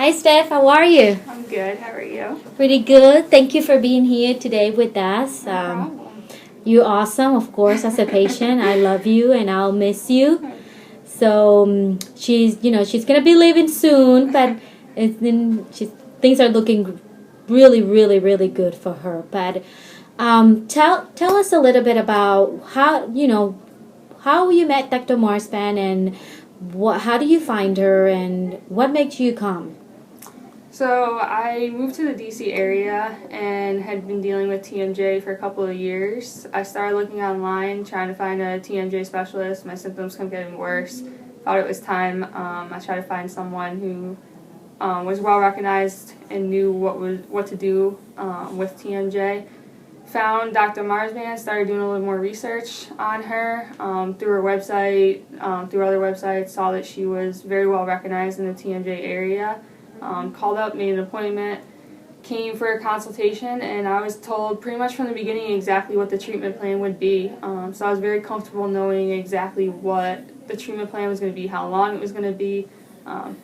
Hi Steph, how are you? I'm good. How are you? Pretty good. Thank you for being here today with us. No problem. You're awesome, of course, as a patient. I love you and I'll miss you. So she's gonna be leaving soon, but things are looking really, really, really good for her. But tell us a little bit about how you met Dr. Marzban and how do you find her and what makes you come? So I moved to the DC area and had been dealing with TMJ for a couple of years. I started looking online, trying to find a TMJ specialist. My symptoms kept getting worse. Thought it was time. I tried to find someone who was well recognized and knew what to do with TMJ. Found Dr. Marzban, started doing a little more research on her through her website, through other websites, saw that she was very well recognized in the TMJ area. Called up, made an appointment, came for a consultation, and I was told pretty much from the beginning exactly what the treatment plan would be. So I was very comfortable knowing exactly what the treatment plan was going to be, how long it was going to be.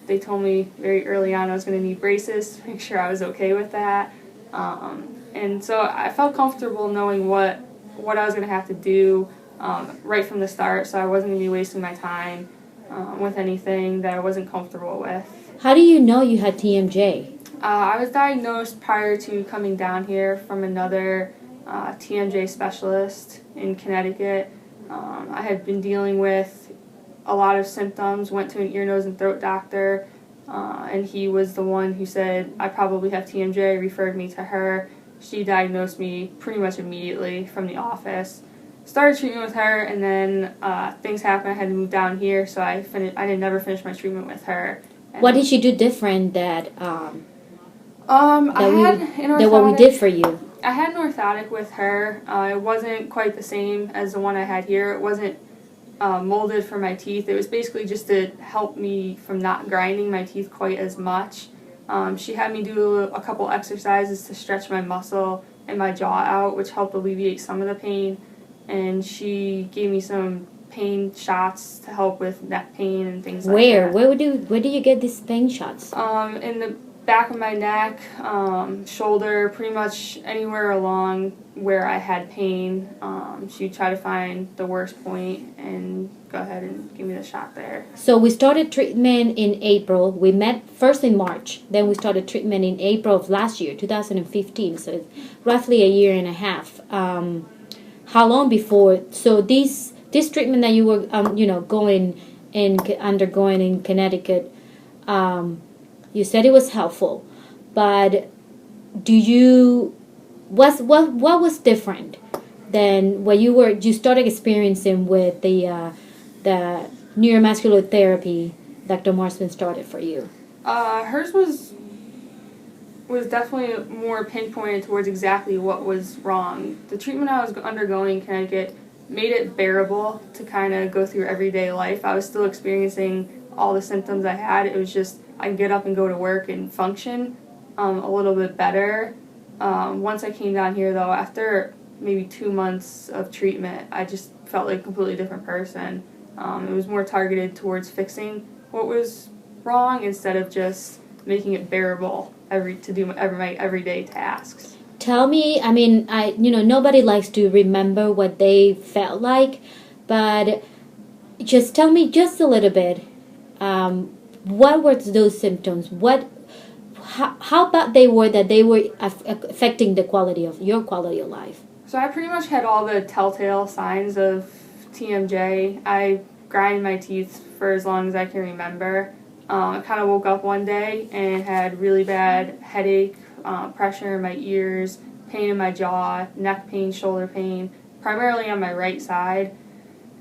They told me very early on I was going to need braces to make sure I was okay with that. And so I felt comfortable knowing what I was going to have to do right from the start, so I wasn't going to be wasting my time with anything that I wasn't comfortable with. How do you know you had TMJ? I was diagnosed prior to coming down here from another TMJ specialist in Connecticut. I had been dealing with a lot of symptoms, went to an ear, nose, and throat doctor, and he was the one who said, I probably have TMJ, referred me to her. She diagnosed me pretty much immediately from the office. Started treatment with her, and then things happened. I had to move down here, so I didn't never finish my treatment with her. What did she do different that what we did for you? I had an orthotic with her. It wasn't quite the same as the one I had here. It wasn't molded for my teeth. It was basically just to help me from not grinding my teeth quite as much. She had me do a couple exercises to stretch my muscle and my jaw out, which helped alleviate some of the pain. And she gave me some pain shots to help with neck pain and things like that. Where do you get these pain shots? In the back of my neck, shoulder, pretty much anywhere along where I had pain. She'd try to find the worst point and go ahead and give me the shot there. So we started treatment in April. We met first in March. Then we started treatment in April of last year, 2015. So it's roughly a year and a half. How long before? So this treatment that you were undergoing in Connecticut, you said it was helpful, but what was different than what you started experiencing with the neuromuscular therapy Dr. Marzban started for you? Hers was definitely more pinpointed towards exactly what was wrong. The treatment I was undergoing in Connecticut made it bearable to kind of go through everyday life. I was still experiencing all the symptoms I had. It was just I could get up and go to work and function a little bit better. Once I came down here, though, after maybe 2 months of treatment, I just felt like a completely different person. It was more targeted towards fixing what was wrong instead of just making it bearable to do my everyday tasks. Tell me, I mean, nobody likes to remember what they felt like, but just tell me just a little bit. What were those symptoms? How bad they were that they were affecting your quality of life? So I pretty much had all the telltale signs of TMJ. I grinded my teeth for as long as I can remember. I kind of woke up one day and had really bad headache, pressure in my ears, pain in my jaw, neck pain, shoulder pain, primarily on my right side.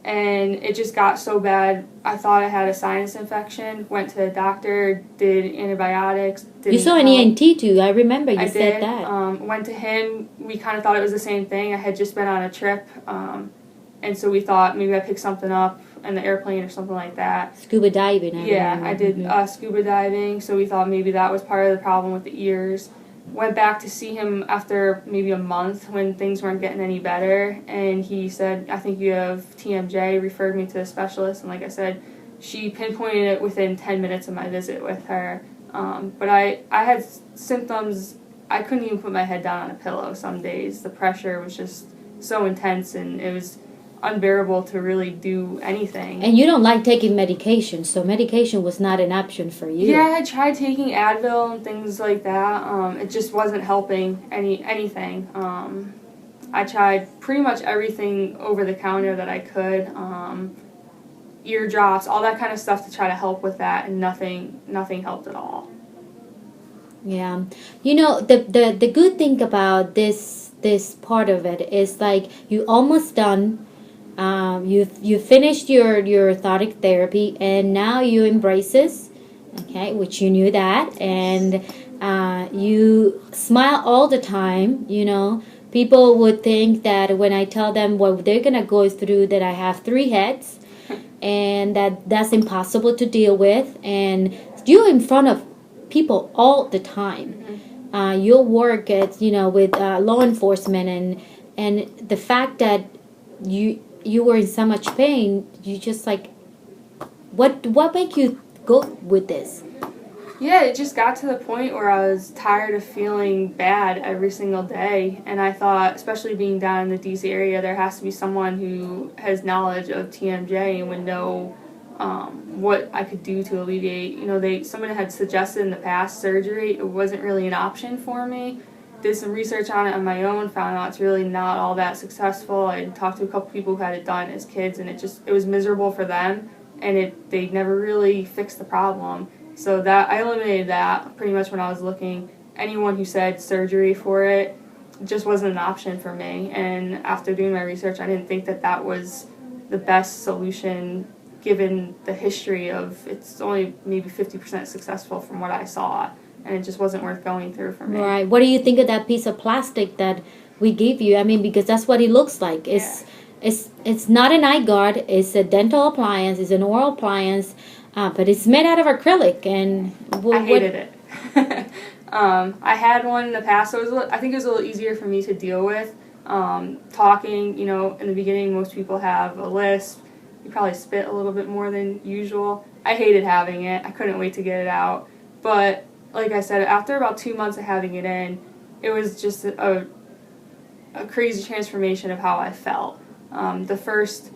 And it just got so bad, I thought I had a sinus infection, went to the doctor, did antibiotics. You saw an ENT too, I remember you said that. Went to him, we kind of thought it was the same thing. I had just been on a trip, and so we thought maybe I picked something up in the airplane or something like that. Scuba diving. I did scuba diving, so we thought maybe that was part of the problem with the ears. Went back to see him after maybe a month when things weren't getting any better, and he said, I think you have TMJ, referred me to a specialist, and like I said, she pinpointed it within 10 minutes of my visit with her. But I had symptoms. I couldn't even put my head down on a pillow some days. The pressure was just so intense, and it was unbearable to really do anything. And you don't like taking medication, so medication was not an option for you. Yeah, I tried taking Advil and things like that. It just wasn't helping anything. I tried pretty much everything over the counter that I could. Ear drops, all that kind of stuff to try to help with that, and nothing helped at all. Yeah, you know, the good thing about this part of it is like you almost done. You finished your orthotic therapy, and now you in braces, okay, which you knew that, and you smile all the time. You know, people would think that when I tell them what they're gonna go through, that I have 3 heads, and that's impossible to deal with, and you're in front of people all the time. You'll work at, you know, with law enforcement, and the fact that you were in so much pain, you just like, what made you go with this? Yeah, it just got to the point where I was tired of feeling bad every single day, and I thought, especially being down in the DC area, there has to be someone who has knowledge of TMJ and would know what I could do to alleviate. You know, someone had suggested in the past surgery. It wasn't really an option for me. Did some research on it on my own, found out it's really not all that successful. I talked to a couple people who had it done as kids, and it was miserable for them, and they never really fixed the problem. So that I eliminated that pretty much when I was looking. Anyone who said surgery for it just wasn't an option for me. And after doing my research, I didn't think that was the best solution given the history of it's only maybe 50% successful from what I saw. And it just wasn't worth going through for me. Right. What do you think of that piece of plastic that we gave you? I mean, because that's what it looks like. It's not an eye guard. It's a dental appliance. It's an oral appliance. But it's made out of acrylic, and I hated it. I had one in the past, so I think it was a little easier for me to deal with. Talking, you know, in the beginning, most people have a lisp. You probably spit a little bit more than usual. I hated having it. I couldn't wait to get it out. But like I said, after about 2 months of having it in, it was just a crazy transformation of how I felt. The first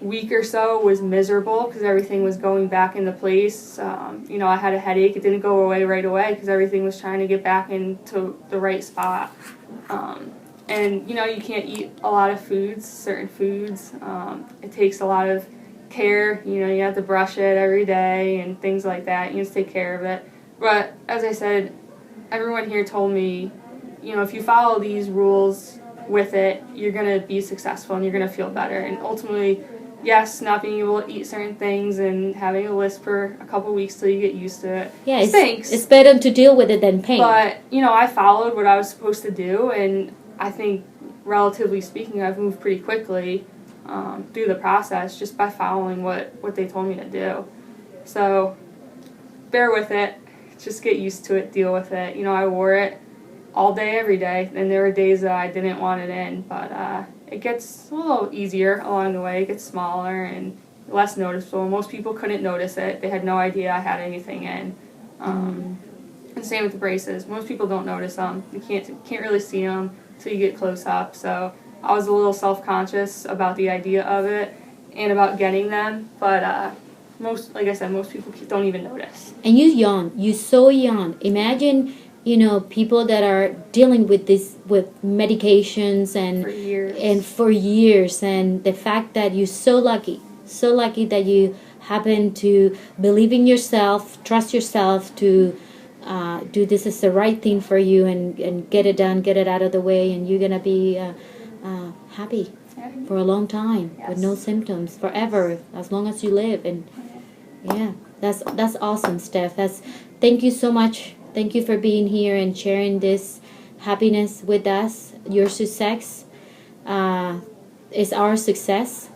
week or so was miserable because everything was going back into place. You know, I had a headache. It didn't go away right away because everything was trying to get back into the right spot. And, you know, you can't eat a lot of certain foods. It takes a lot of care. You know, you have to brush it every day and things like that. You have to take care of it. But as I said, everyone here told me, you know, if you follow these rules with it, you're going to be successful and you're going to feel better. And ultimately, yes, not being able to eat certain things and having a lisp for a couple weeks till you get used to it. Yeah, stinks. It's better to deal with it than pain. But, you know, I followed what I was supposed to do, and I think, relatively speaking, I've moved pretty quickly through the process just by following what they told me to do. So, bear with it. Just get used to it. Deal with it. You know, I wore it all day, every day, and there were days that I didn't want it in, but it gets a little easier along the way. It gets smaller and less noticeable. Most people couldn't notice it. They had no idea I had anything in. And same with the braces. Most people don't notice them. You can't really see them until you get close up. So I was a little self-conscious about the idea of it and about getting them, but like I said, most people don't even notice. And you're so young. Imagine, you know, people that are dealing with medications for years, and the fact that you're so lucky that you happen to believe in yourself, trust yourself to do this is the right thing for you, and get it done, get it out of the way, and you're gonna be happy for a long time. Yes. With no symptoms forever, as long as you live. And yeah, that's awesome, Steph. Thank you so much. Thank you for being here and sharing this happiness with us. Your success is our success,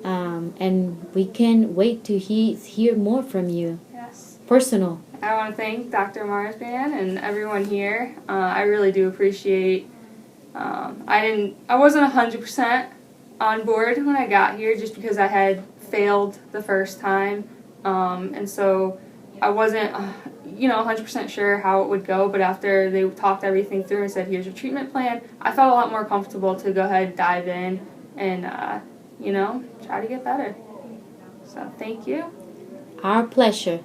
and we can't wait to hear more from you. Yes. Personal. I want to thank Dr. Marzban and everyone here. I really do appreciate. I wasn't 100% on board when I got here, just because I had failed the first time, and so I wasn't. 100% sure how it would go, but after they talked everything through and said, here's your treatment plan, I felt a lot more comfortable to go ahead and dive in and, try to get better. So thank you. Our pleasure.